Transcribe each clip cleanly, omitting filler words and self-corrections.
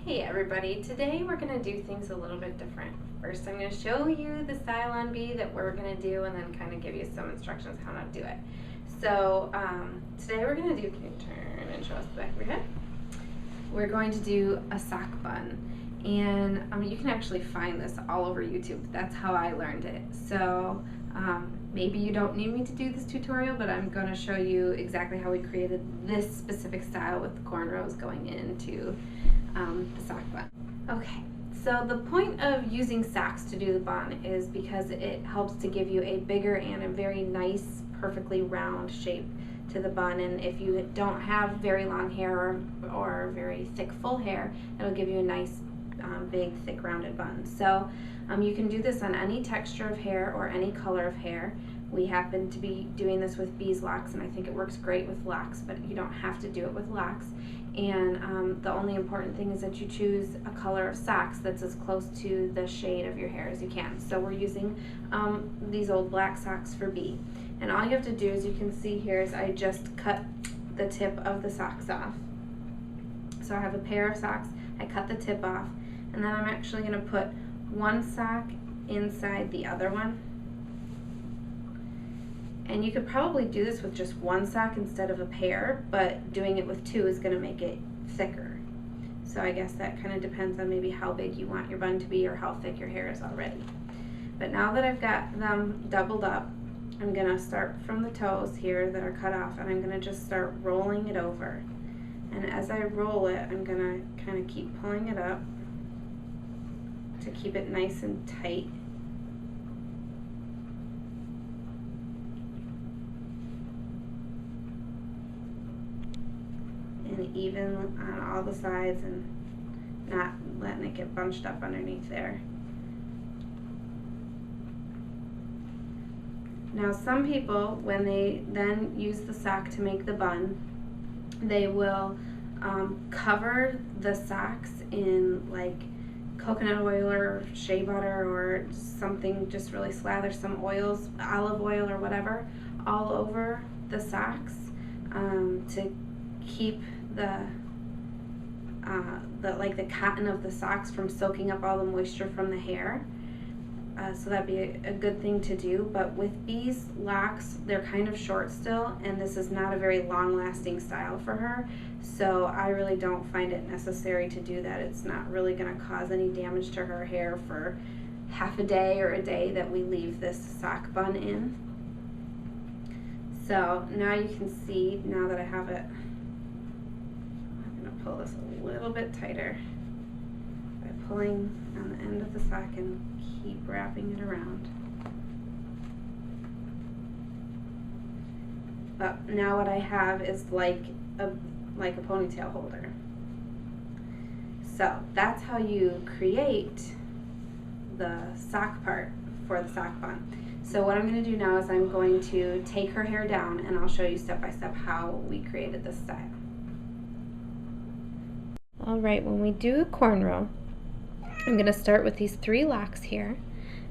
Hey everybody, today we're going to do things a little bit different. First I'm going to show you the style on B that we're going to do and then kind of give you some instructions how to do it. So today we're going to do, can you turn and show us the back of your head? We're going to do a sock bun, and you can actually find this all over YouTube. That's how I learned it. So maybe you don't need me to do this tutorial, but I'm going to show you exactly how we created this specific style with the cornrows going into the sock bun. Okay, so the point of using socks to do the bun is because it helps to give you a bigger and a very nice, perfectly round shape to the bun. And if you don't have very long hair or very thick full hair, it'll give you a nice, big, thick, rounded bun. So you can do this on any texture of hair or any color of hair. We happen to be doing this with Bees Locs, and I think it works great with Locs, but you don't have to do it with Locs. And the only important thing is that you choose a color of socks that's as close to the shade of your hair as you can. So we're using these old black socks for B. And all you have to do, as you can see here, is I just cut the tip of the socks off. So I have a pair of socks, I cut the tip off, and then I'm actually going to put one sock inside the other one. And you could probably do this with just one sock instead of a pair, but doing it with two is going to make it thicker. So I guess that kind of depends on maybe how big you want your bun to be or how thick your hair is already. But now that I've got them doubled up, I'm going to start from the toes here that are cut off, and I'm going to just start rolling it over. And as I roll it, I'm going to kind of keep pulling it up to keep it nice and tight. And even on all the sides and not letting it get bunched up underneath there. Now some people, when they then use the sock to make the bun, they will cover the socks in like coconut oil or shea butter or something, just really slather some oils, olive oil or whatever, all over the socks to keep the cotton of the socks from soaking up all the moisture from the hair. So that'd be a good thing to do. But with Bees Locs, they're kind of short still, and this is not a very long-lasting style for her. So I really don't find it necessary to do that. It's not really going to cause any damage to her hair for half a day or a day that we leave this sock bun in. So now you can see, now that I have it, I'm going to pull this a little bit tighter by pulling on the end of the sock and keep wrapping it around. But now what I have is like a ponytail holder. So that's how you create the sock part for the sock bun. So what I'm going to do now is I'm going to take her hair down, and I'll show you step by step how we created this style. Alright, when we do a cornrow, I'm going to start with these 3 locks here,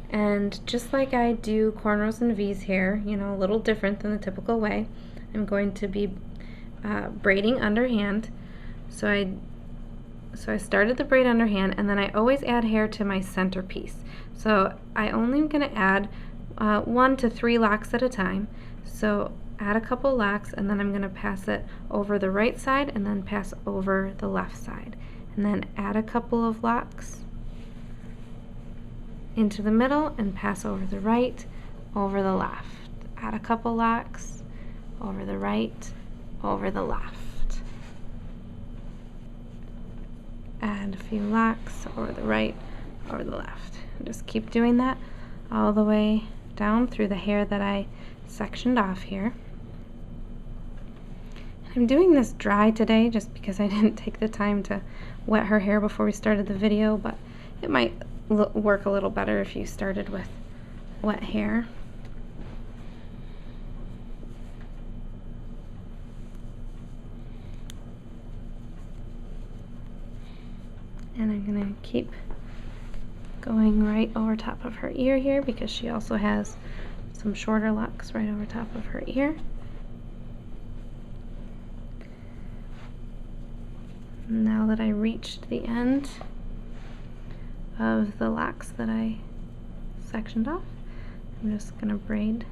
and just like I do cornrows and V's hair, you know, a little different than the typical way, I'm going to be braiding underhand. So I started the braid underhand, and then I always add hair to my center piece. So I only am going to add 1 to 3 locks at a time. So add a couple locks, and then I'm going to pass it over the right side and then pass over the left side. And then add a couple of locks into the middle and pass over the right, over the left. Add a couple locks, over the right, over the left. Add a few locks, over the right, over the left. And just keep doing that all the way down through the hair that I sectioned off here. I'm doing this dry today just because I didn't take the time to wet her hair before we started the video, but it might work a little better if you started with wet hair. And I'm going to keep going right over top of her ear here because she also has some shorter locks right over top of her ear. Now that I reached the end of the locks that I sectioned off, I'm just gonna braid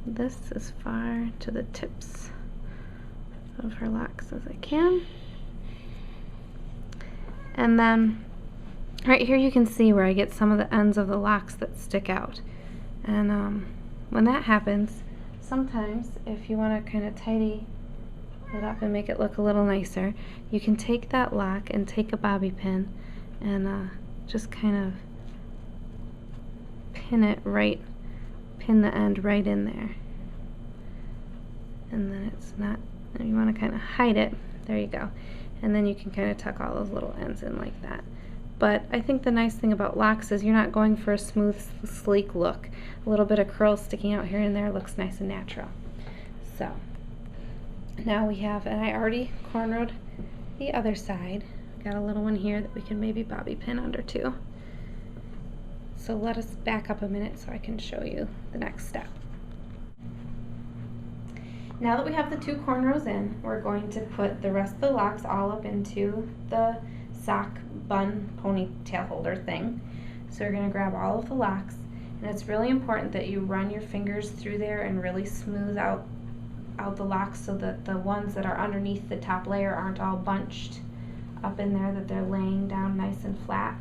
this as far to the tips of her locks as I can. And then right here you can see where I get some of the ends of the locks that stick out. And when that happens, sometimes if you want to kind of tidy it up and make it look a little nicer, you can take that lock and take a bobby pin and just kind of pin the end right in there. And then it's not, you want to kind of hide it, there you go. And then you can kind of tuck all those little ends in like that. But I think the nice thing about locks is you're not going for a smooth, sleek look. A little bit of curls sticking out here and there looks nice and natural. So now we have, and I already cornrowed the other side. Got a little one here that we can maybe bobby pin under too. So let us back up a minute so I can show you the next step. Now that we have the 2 cornrows in, we're going to put the rest of the locks all up into the sock bun ponytail holder thing. So you're going to grab all of the locks, and it's really important that you run your fingers through there and really smooth out the locks so that the ones that are underneath the top layer aren't all bunched up in there, that they're laying down nice and flat.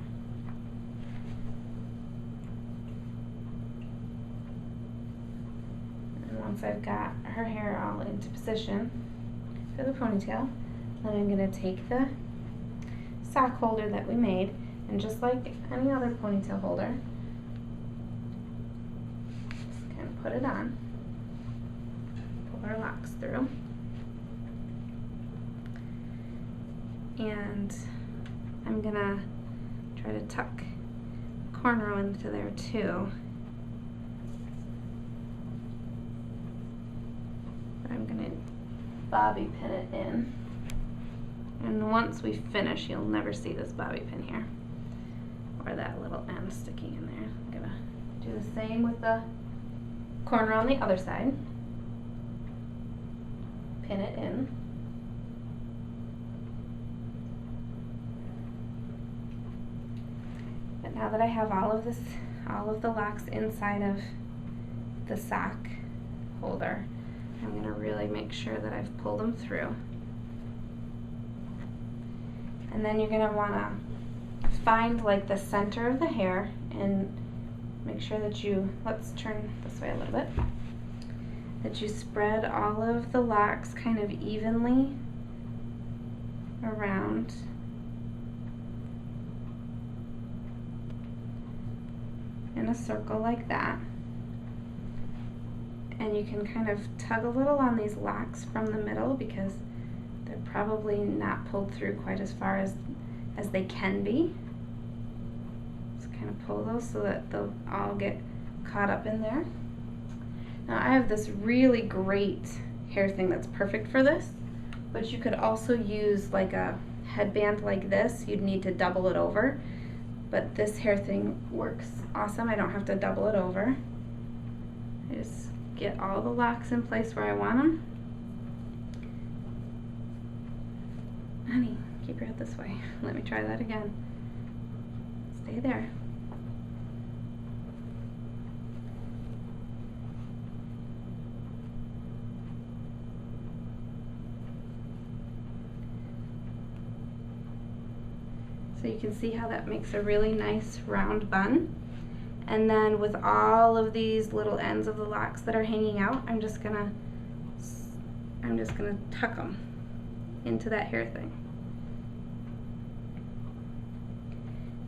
And once I've got her hair all into position for the ponytail, then I'm going to take the sock holder that we made, and just like any other ponytail holder, just kind of put it on, pull our locks through, and I'm gonna try to tuck a cornrow into there too. I'm gonna bobby pin it in. And once we finish, you'll never see this bobby pin here, or that little end sticking in there. I'm gonna do the same with the corner on the other side. Pin it in. But now that I have all of the locks inside of the sock holder, I'm gonna really make sure that I've pulled them through. And then you're going to want to find like the center of the hair and make sure that you, let's turn this way a little bit, that you spread all of the locks kind of evenly around. In a circle like that. And you can kind of tug a little on these locks from the middle because they're probably not pulled through quite as far as they can be. Just kind of pull those so that they'll all get caught up in there. Now I have this really great hair thing that's perfect for this, but you could also use like a headband like this. You'd need to double it over, but this hair thing works awesome. I don't have to double it over. I just get all the locks in place where I want them. Honey, keep your head this way. Let me try that again. Stay there. So you can see how that makes a really nice round bun. And then with all of these little ends of the locks that are hanging out, I'm just gonna tuck them into that hair thing.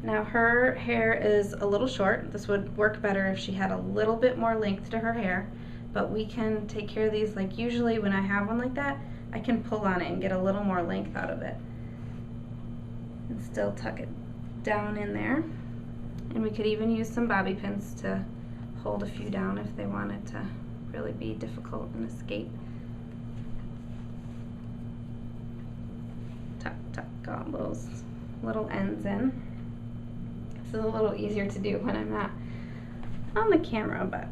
Now her hair is a little short. This would work better if she had a little bit more length to her hair, but we can take care of these. Like usually when I have one like that, I can pull on it and get a little more length out of it and still tuck it down in there. And we could even use some bobby pins to hold a few down if they wanted to really be difficult and escape. Tuck, tuck all those little ends in. This is a little easier to do when I'm not on the camera, but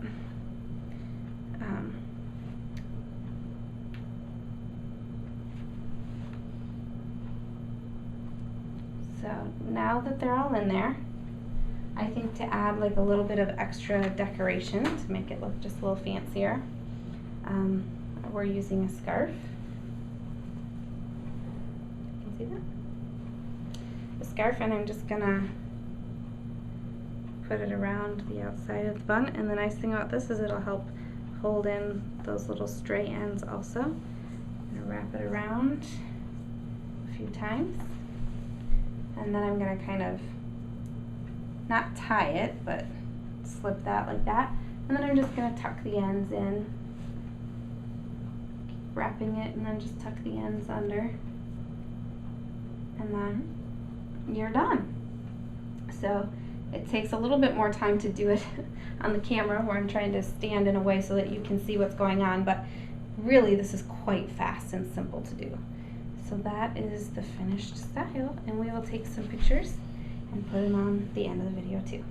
now that they're all in there, I think to add like a little bit of extra decoration to make it look just a little fancier, we're using a scarf. You can see that? A scarf, and I'm just gonna put it around the outside of the bun. And the nice thing about this is it'll help hold in those little stray ends also. I'm gonna wrap it around a few times, and then I'm gonna kind of not tie it, but slip that like that, and then I'm just gonna tuck the ends in, keep wrapping it, and then just tuck the ends under, and then you're done. So it takes a little bit more time to do it on the camera, where I'm trying to stand in a way so that you can see what's going on, but really this is quite fast and simple to do. So that is the finished style, and we will take some pictures and put them on the end of the video too.